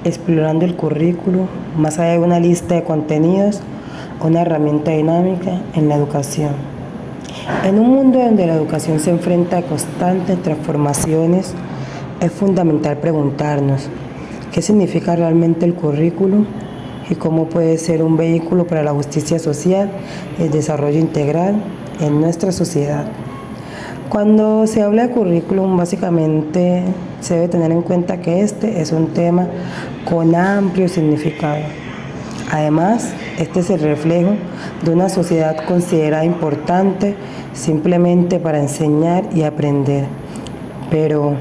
explorando el currículo más allá de una lista de contenidos, una herramienta dinámica en la educación. En un mundo donde la educación se enfrenta a constantes transformaciones, es fundamental preguntarnos qué significa realmente el currículo y cómo puede ser un vehículo para la justicia social y el desarrollo integral en nuestra sociedad. Cuando se habla de currículum, básicamente se debe tener en cuenta que este es un tema con amplio significado. Además, este es el reflejo de una sociedad considerada importante simplemente para enseñar y aprender. Pero,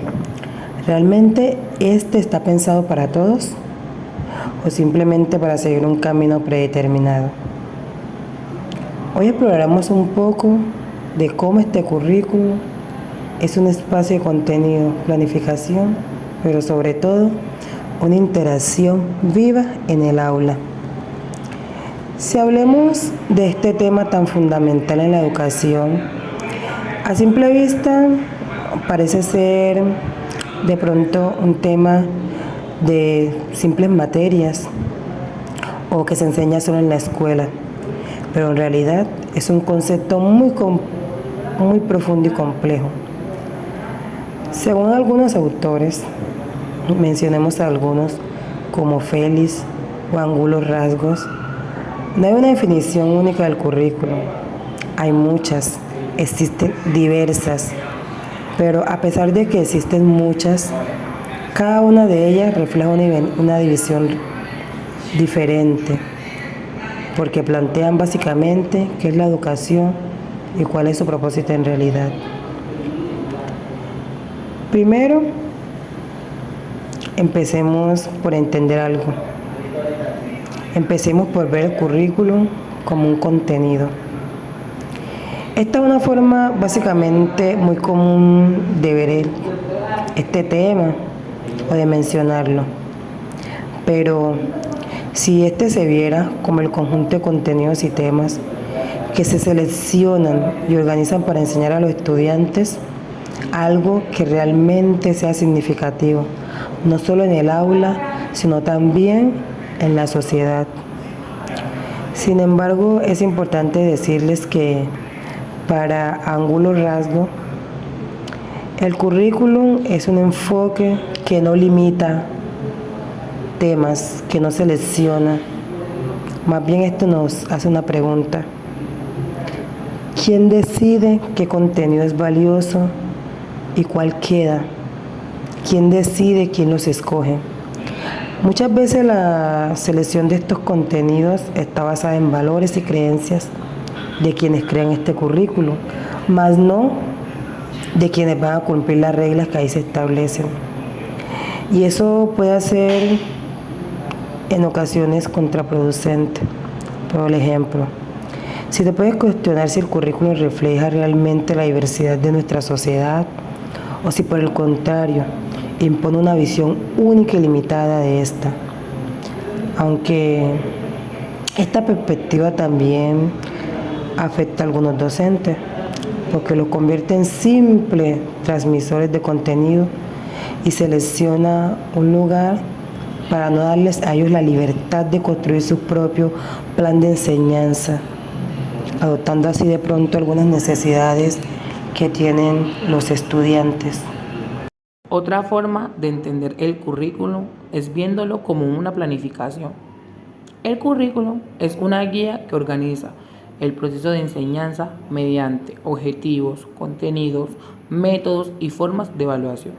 ¿realmente este está pensado para todos? ¿O simplemente para seguir un camino predeterminado? Hoy exploraremos un poco de cómo este currículo es un espacio de contenido, planificación, pero sobre todo una interacción viva en el aula. Si hablemos de este tema tan fundamental en la educación, a simple vista parece ser de pronto un tema de simples materias o que se enseña solo en la escuela, pero en realidad es un concepto muy profundo y complejo. Según algunos autores, mencionemos a algunos como Félix o Angulo Rasgos, no hay una definición única del currículo. Hay muchas, existen diversas, pero a pesar de que existen muchas, cada una de ellas refleja una división diferente, porque plantean básicamente qué es la educación y cuál es su propósito en realidad. Primero, empecemos por entender algo. Empecemos por ver el currículum como un contenido. Esta es una forma básicamente muy común de ver este tema o de mencionarlo. Pero si este se viera como el conjunto de contenidos y temas que se seleccionan y organizan para enseñar a los estudiantes algo que realmente sea significativo, no solo en el aula, sino también en la sociedad. Sin embargo, es importante decirles que para Angulo Rasgo, el currículum es un enfoque que no limita temas, que no selecciona. Más bien esto nos hace una pregunta. ¿Quién decide qué contenido es valioso y cuál queda? ¿Quién decide quién los escoge? Muchas veces la selección de estos contenidos está basada en valores y creencias de quienes crean este currículo, más no de quienes van a cumplir las reglas que ahí se establecen. Y eso puede ser en ocasiones contraproducente. Por ejemplo, si te puedes cuestionar si el currículo refleja realmente la diversidad de nuestra sociedad o si por el contrario impone una visión única y limitada de esta. Aunque esta perspectiva también afecta a algunos docentes, porque los convierte en simples transmisores de contenido y selecciona un lugar para no darles a ellos la libertad de construir su propio plan de enseñanza, adoptando así de pronto algunas necesidades que tienen los estudiantes. Otra forma de entender el currículum es viéndolo como una planificación. El currículum es una guía que organiza el proceso de enseñanza mediante objetivos, contenidos, métodos y formas de evaluación.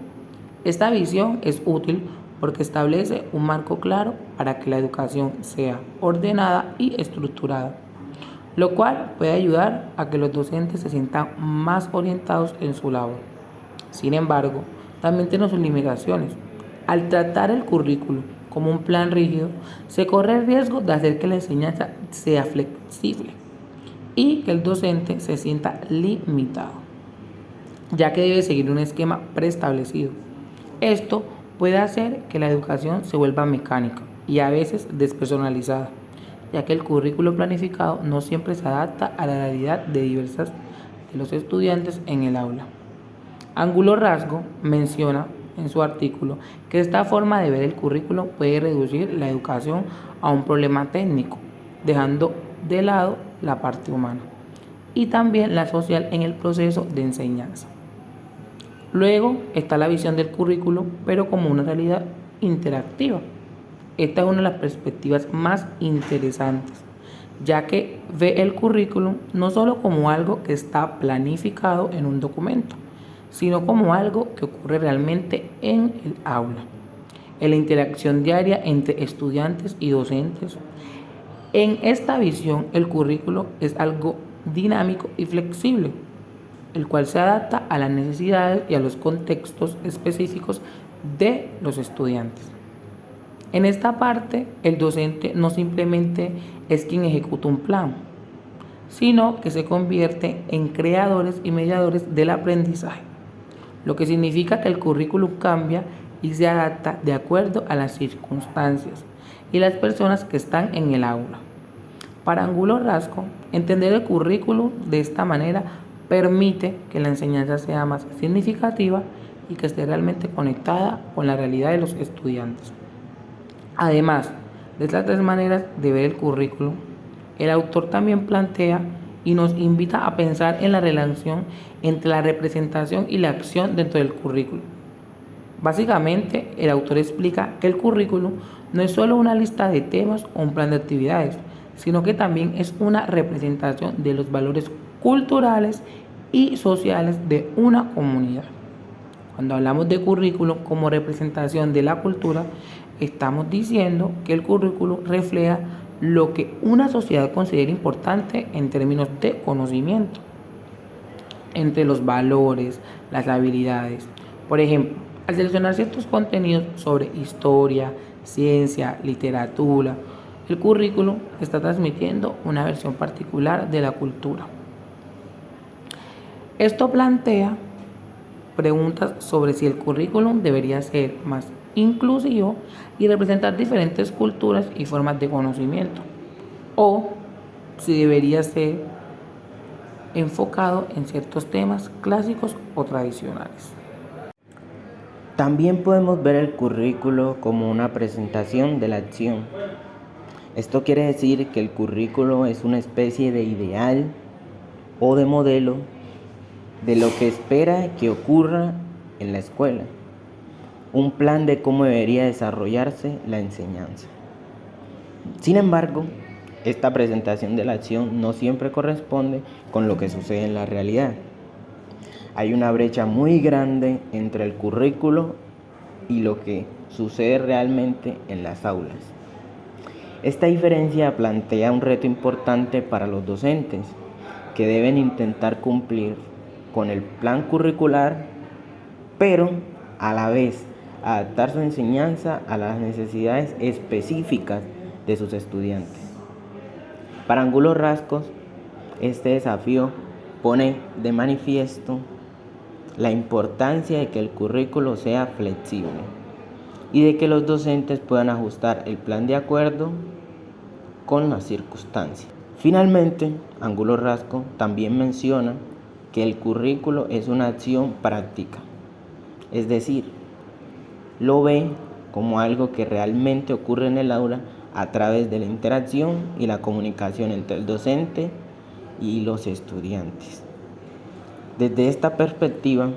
Esta visión es útil porque establece un marco claro para que la educación sea ordenada y estructurada, lo cual puede ayudar a que los docentes se sientan más orientados en su labor. Sin embargo, también tiene sus limitaciones. Al tratar el currículo como un plan rígido, se corre el riesgo de hacer que la enseñanza sea flexible y que el docente se sienta limitado, ya que debe seguir un esquema preestablecido. Esto puede hacer que la educación se vuelva mecánica y a veces despersonalizada, ya que el currículo planificado no siempre se adapta a la realidad de diversas de los estudiantes en el aula. Angulo Rasgo menciona en su artículo que esta forma de ver el currículo puede reducir la educación a un problema técnico, dejando de lado la parte humana y también la social en el proceso de enseñanza. Luego está la visión del currículo, pero como una realidad interactiva. Esta es una de las perspectivas más interesantes, ya que ve el currículum no solo como algo que está planificado en un documento, sino como algo que ocurre realmente en el aula, en la interacción diaria entre estudiantes y docentes. En esta visión, el currículo es algo dinámico y flexible, el cual se adapta a las necesidades y a los contextos específicos de los estudiantes. En esta parte, el docente no simplemente es quien ejecuta un plan, sino que se convierte en creadores y mediadores del aprendizaje, lo que significa que el currículum cambia y se adapta de acuerdo a las circunstancias y las personas que están en el aula. Para Angulo Rasco, entender el currículum de esta manera permite que la enseñanza sea más significativa y que esté realmente conectada con la realidad de los estudiantes. Además de estas tres maneras de ver el currículum, el autor también plantea y nos invita a pensar en la relación entre la representación y la acción dentro del currículum. Básicamente, el autor explica que el currículum no es solo una lista de temas o un plan de actividades, sino que también es una representación de los valores culturales y sociales de una comunidad. Cuando hablamos de currículum como representación de la cultura, estamos diciendo que el currículum refleja lo que una sociedad considera importante en términos de conocimiento, entre los valores, las habilidades. Por ejemplo, al seleccionar ciertos contenidos sobre historia, ciencia, literatura, el currículum está transmitiendo una versión particular de la cultura. Esto plantea preguntas sobre si el currículum debería ser más inclusivo y representar diferentes culturas y formas de conocimiento, o si debería ser enfocado en ciertos temas clásicos o tradicionales. También podemos ver el currículo como una presentación de la acción. Esto quiere decir que el currículo es una especie de ideal o de modelo de lo que espera que ocurra en la escuela, un plan de cómo debería desarrollarse la enseñanza. Sin embargo, esta presentación de la acción no siempre corresponde con lo que sucede en la realidad. Hay una brecha muy grande entre el currículo y lo que sucede realmente en las aulas. Esta diferencia plantea un reto importante para los docentes, que deben intentar cumplir con el plan curricular, pero a la vez adaptar su enseñanza a las necesidades específicas de sus estudiantes. Para Angulo Rascos, este desafío pone de manifiesto la importancia de que el currículo sea flexible y de que los docentes puedan ajustar el plan de acuerdo con las circunstancias. Finalmente, Angulo Rasco también menciona que el currículo es una acción práctica, es decir, lo ve como algo que realmente ocurre en el aula a través de la interacción y la comunicación entre el docente y los estudiantes. Desde esta perspectiva,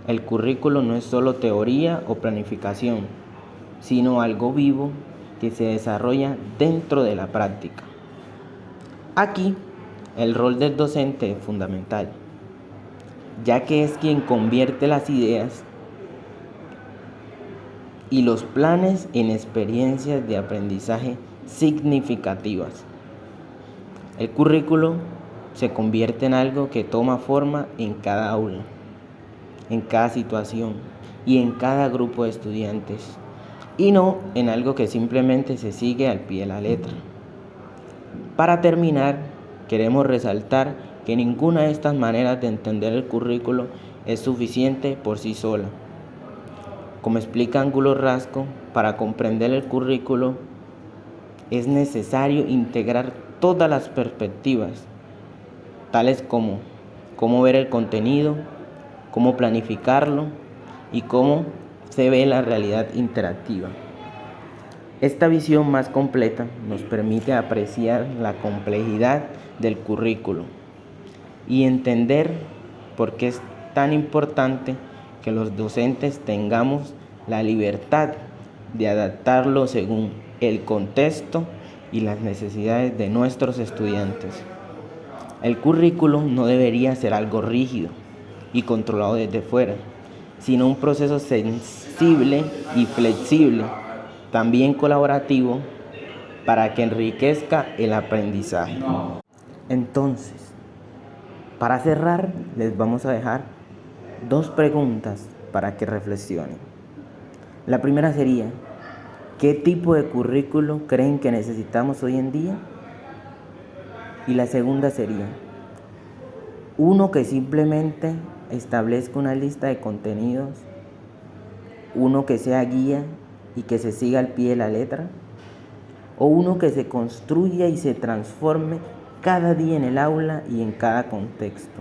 el currículo no es solo teoría o planificación, sino algo vivo que se desarrolla dentro de la práctica. Aquí, el rol del docente es fundamental, ya que es quien convierte las ideas y los planes en experiencias de aprendizaje significativas. El currículo se convierte en algo que toma forma en cada aula, en cada situación y en cada grupo de estudiantes, y no en algo que simplemente se sigue al pie de la letra. Para terminar, queremos resaltar que ninguna de estas maneras de entender el currículo es suficiente por sí sola. Como explica Angulo Rasco, para comprender el currículo es necesario integrar todas las perspectivas, tales como cómo ver el contenido, cómo planificarlo y cómo se ve la realidad interactiva. Esta visión más completa nos permite apreciar la complejidad del currículo y entender por qué es tan importante que los docentes tengamos la libertad de adaptarlo según el contexto y las necesidades de nuestros estudiantes. El currículo no debería ser algo rígido y controlado desde fuera, sino un proceso sensible y flexible, también colaborativo, para que enriquezca el aprendizaje. Entonces, para cerrar, les vamos a dejar 2 preguntas para que reflexionen. La primera sería, ¿qué tipo de currículo creen que necesitamos hoy en día? Y la segunda sería, uno que simplemente establezca una lista de contenidos, uno que sea guía y que se siga al pie de la letra, o uno que se construya y se transforme cada día en el aula y en cada contexto.